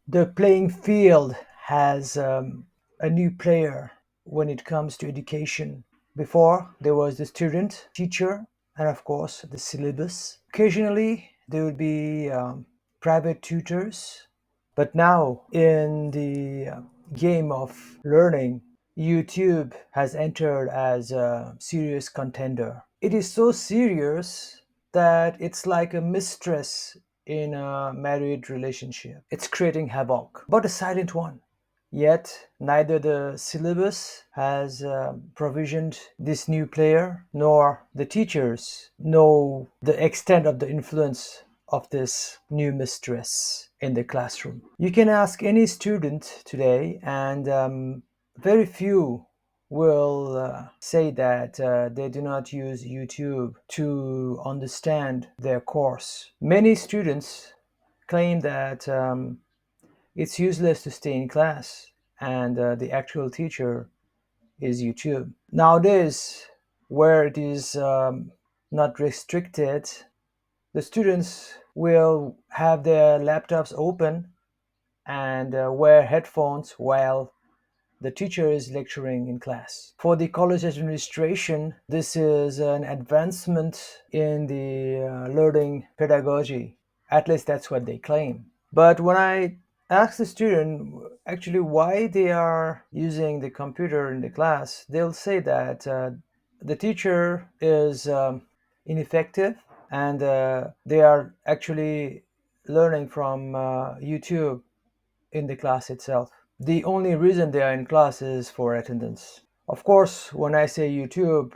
The playing field has a new player when it comes to education. Before, there was the student, teacher, and of course, the syllabus. Occasionally, there would be private tutors. But now, in the game of learning, YouTube has entered as a serious contender. It is so serious that it's like a mistress in a married relationship. It's creating havoc, but a silent one. Yet, neither the syllabus has provisioned this new player, nor the teachers know the extent of the influence of this new mistress in the classroom. You can ask any student today, and very few will say that they do not use YouTube to understand their course. Many students claim that it's useless to stay in class, and the actual teacher is YouTube. Nowadays, where it is not restricted, the students will have their laptops open and wear headphones while the teacher is lecturing in class. For the college administration, this is an advancement in the learning pedagogy. At least that's what they claim. But when I ask the student actually why they are using the computer in the class, they'll say that the teacher is ineffective, and they are actually learning from YouTube in the class itself. The only reason they are in class is for attendance. Of course, when I say YouTube,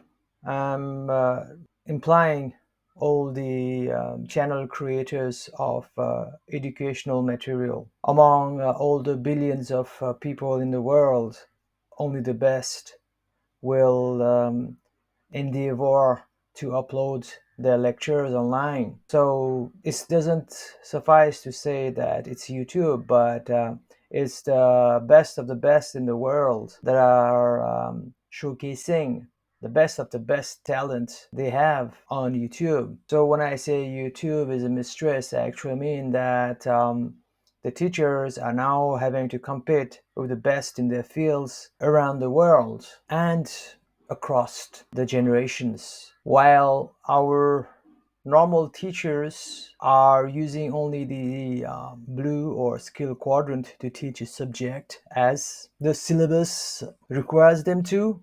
I'm implying all the channel creators of educational material. Among all the billions of people in the world, only the best will endeavor to upload their lectures online. So it doesn't suffice to say that it's YouTube, but it's the best of the best in the world that are showcasing the best of the best talent they have on YouTube. So when I say YouTube is a mistress, I actually mean that the teachers are now having to compete with the best in their fields around the world and across the generations, while our normal teachers are using only the blue or skill quadrant to teach a subject as the syllabus requires them to.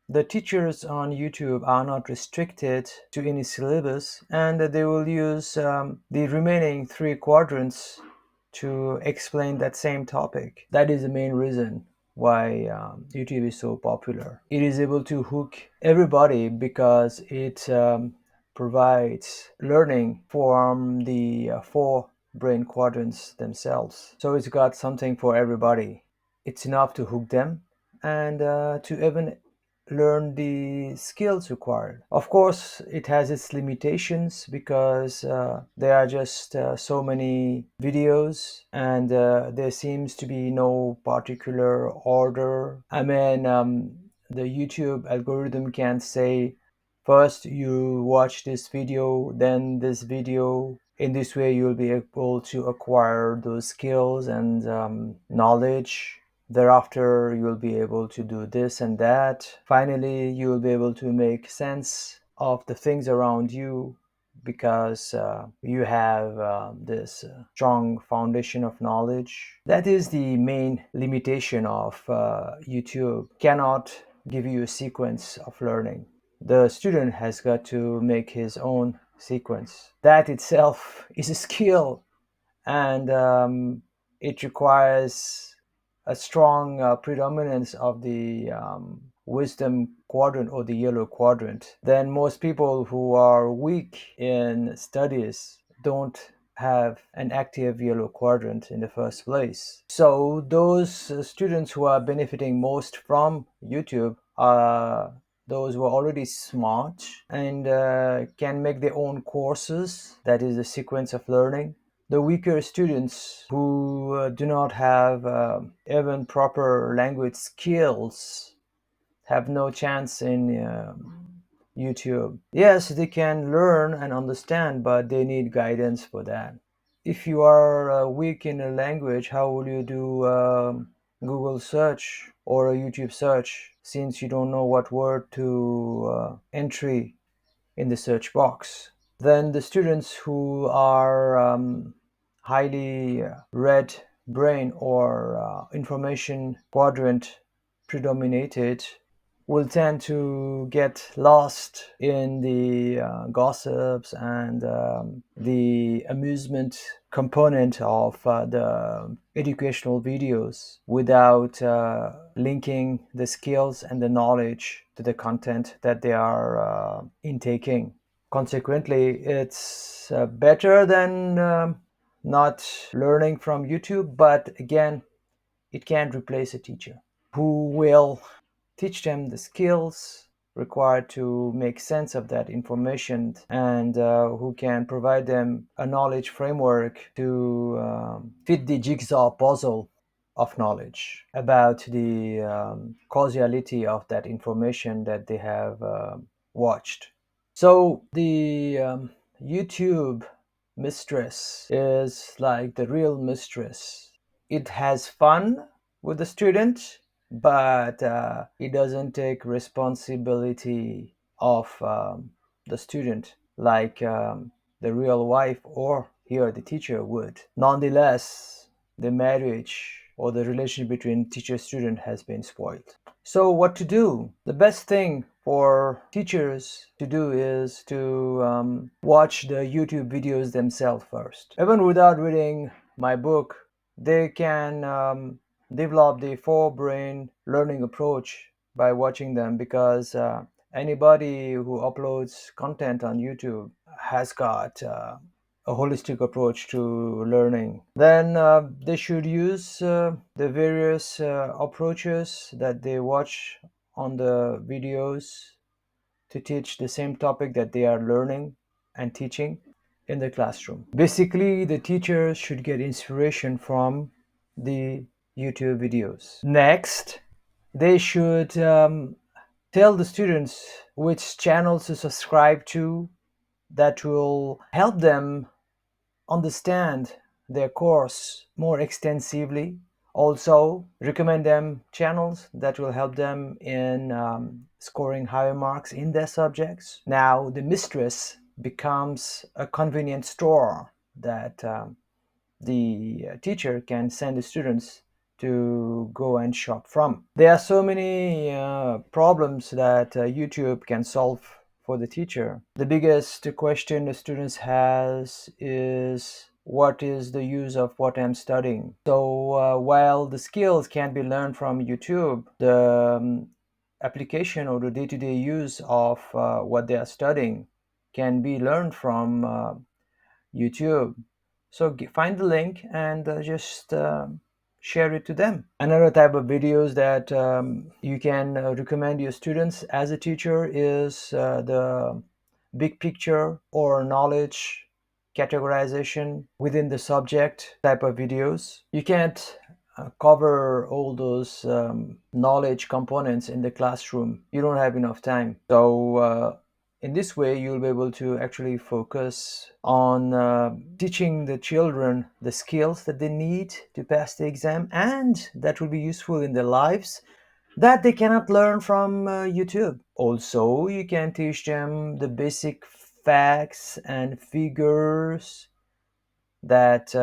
The teachers on YouTube are not restricted to any syllabus, and they will use the remaining three quadrants to explain that same topic. That is the main reason why YouTube is so popular. It is able to hook everybody because it provides learning from the four brain quadrants themselves. So it's got something for everybody. It's enough to hook them and to even learn the skills required. Of course, it has its limitations because there are just so many videos, and there seems to be no particular order. I mean, the YouTube algorithm can say, first you watch this video, then this video. In this way, you'll be able to acquire those skills and knowledge. Thereafter, you'll be able to do this and that. Finally, you will be able to make sense of the things around you because you have this strong foundation of knowledge. That is the main limitation of YouTube. Cannot give you a sequence of learning. The student has got to make his own sequence. That itself is a skill, and it requires a strong predominance of the wisdom quadrant or the yellow quadrant. Then most people who are weak in studies don't have an active yellow quadrant in the first place. So those students who are benefiting most from YouTube are those who are already smart and can make their own courses. That is the sequence of learning. The weaker students who do not have even proper language skills have no chance in YouTube. Yes, they can learn and understand, but they need guidance for that. if you are weak in a language, how will you do Google search or a YouTube search since you don't know what word to entry in the search box? Then the students who are highly red brain or information quadrant predominated will tend to get lost in the gossips and the amusement component of the educational videos without linking the skills and the knowledge to the content that they are intaking. Consequently, it's better than not learning from YouTube, but again, it can't replace a teacher who will teach them the skills required to make sense of that information and who can provide them a knowledge framework to fit the jigsaw puzzle of knowledge about the causality of that information that they have watched. So the YouTube mistress is like the real mistress. It has fun with the student, but it doesn't take responsibility of the student like the real wife or here the teacher would. Nonetheless, the marriage or the relationship between teacher student has been spoiled. So, what to do? The best thing for teachers to do is to watch the YouTube videos themselves first. Even without reading my book, they can develop the four brain learning approach by watching them because anybody who uploads content on YouTube has got a holistic approach to learning. Then they should use the various approaches that they watch on the videos to teach the same topic that they are learning and teaching in the classroom. Basically, the teachers should get inspiration from the YouTube videos. Next, they should tell the students which channels to subscribe to that will help them understand their course more extensively. Also, recommend them channels that will help them in scoring higher marks in their subjects. Now, the mistress becomes a convenient store that the teacher can send the students to go and shop from. There are so many problems that YouTube can solve for the teacher. The biggest question the students has is what is the use of what I'm studying? So while the skills can be learned from YouTube, the application or the day-to-day use of what they are studying can be learned from YouTube. So find the link and just share it to them. Another type of videos that you can recommend your students as a teacher is the big picture or knowledge categorization within the subject type of videos. You can't cover all those knowledge components in the classroom. You don't have enough time. So in this way, you'll be able to actually focus on teaching the children the skills that they need to pass the exam and that will be useful in their lives that they cannot learn from YouTube. Also, you can teach them the basic facts and figures that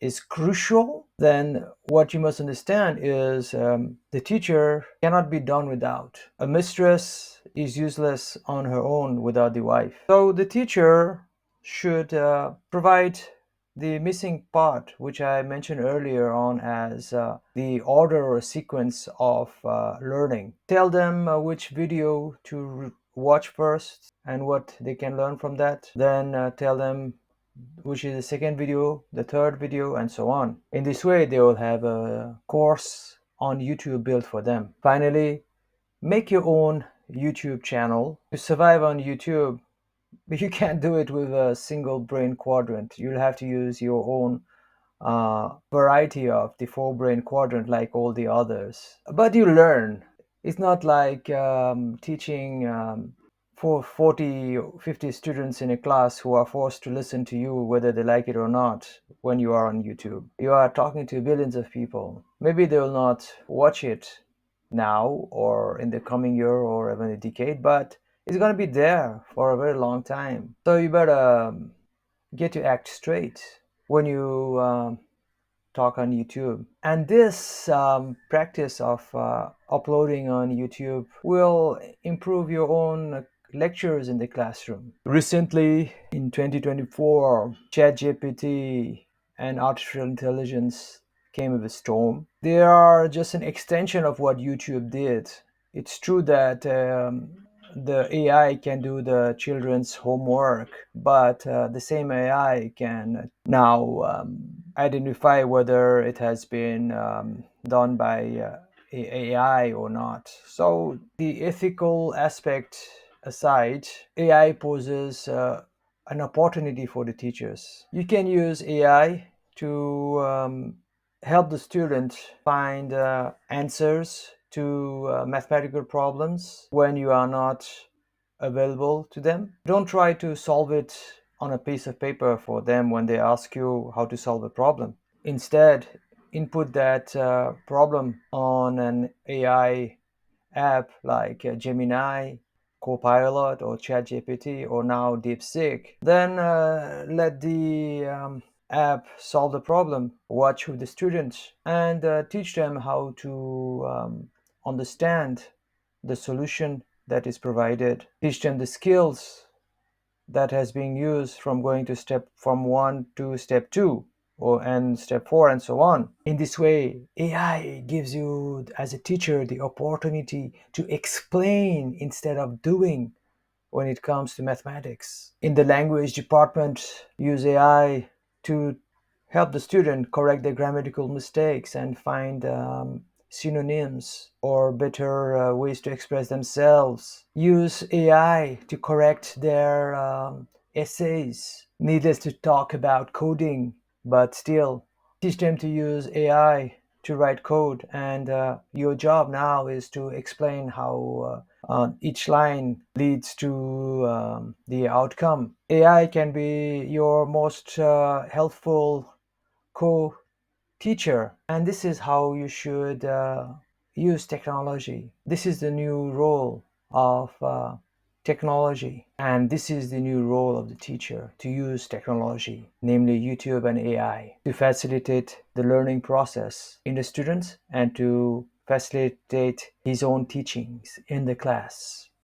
is crucial. Then what you must understand is the teacher cannot be done without. A mistress is useless on her own without the wife. So the teacher should provide the missing part, which I mentioned earlier on as the order or sequence of learning. Tell them which video to watch first and what they can learn from that. Then tell them which is the second video, the third video, and so on. In this way, they will have a course on YouTube built for them. Finally, make your own YouTube channel. To survive on YouTube, you can't do it with a single brain quadrant. You'll have to use your own variety of the four brain quadrant like all the others. But you learn. It's not like teaching for 40 or 50 students in a class who are forced to listen to you whether they like it or not when you are on YouTube. You are talking to billions of people. Maybe they will not watch it now or in the coming year or even a decade, but it's going to be there for a very long time. So you better get your act straight when you talk on YouTube. And this practice of uploading on YouTube will improve your own lectures in the classroom. Recently, in 2024, ChatGPT and artificial intelligence came with a storm. They are just an extension of what YouTube did. It's true that the AI can do the children's homework, but the same AI can now identify whether it has been done by AI or not. So, the ethical aspect aside, AI poses an opportunity for the teachers. You can use AI to help the student find answers to mathematical problems when you are not available to them. Don't try to solve it on a piece of paper for them when they ask you how to solve a problem. Instead, input that problem on an AI app like Gemini, Copilot, or ChatGPT, or now DeepSeek. Then let the app solve the problem. Watch with the students and teach them how to understand the solution that is provided. Teach them the skills that has been used from going to step from 1 to step 2 or and step 4 and so on. In this way, AI gives you as a teacher the opportunity to explain instead of doing when it comes to mathematics. In the language department, use AI to help the student correct their grammatical mistakes and find synonyms or better ways to express themselves. Use AI to correct their essays. Needless to talk about coding, but still, teach them to use AI to write code. And your job now is to explain how each line leads to the outcome. AI can be your most helpful co teacher, and this is how you should use technology. This is the new role of technology, and this is the new role of the teacher to use technology, namely YouTube and AI, to facilitate the learning process in the students and to facilitate his own teachings in the class.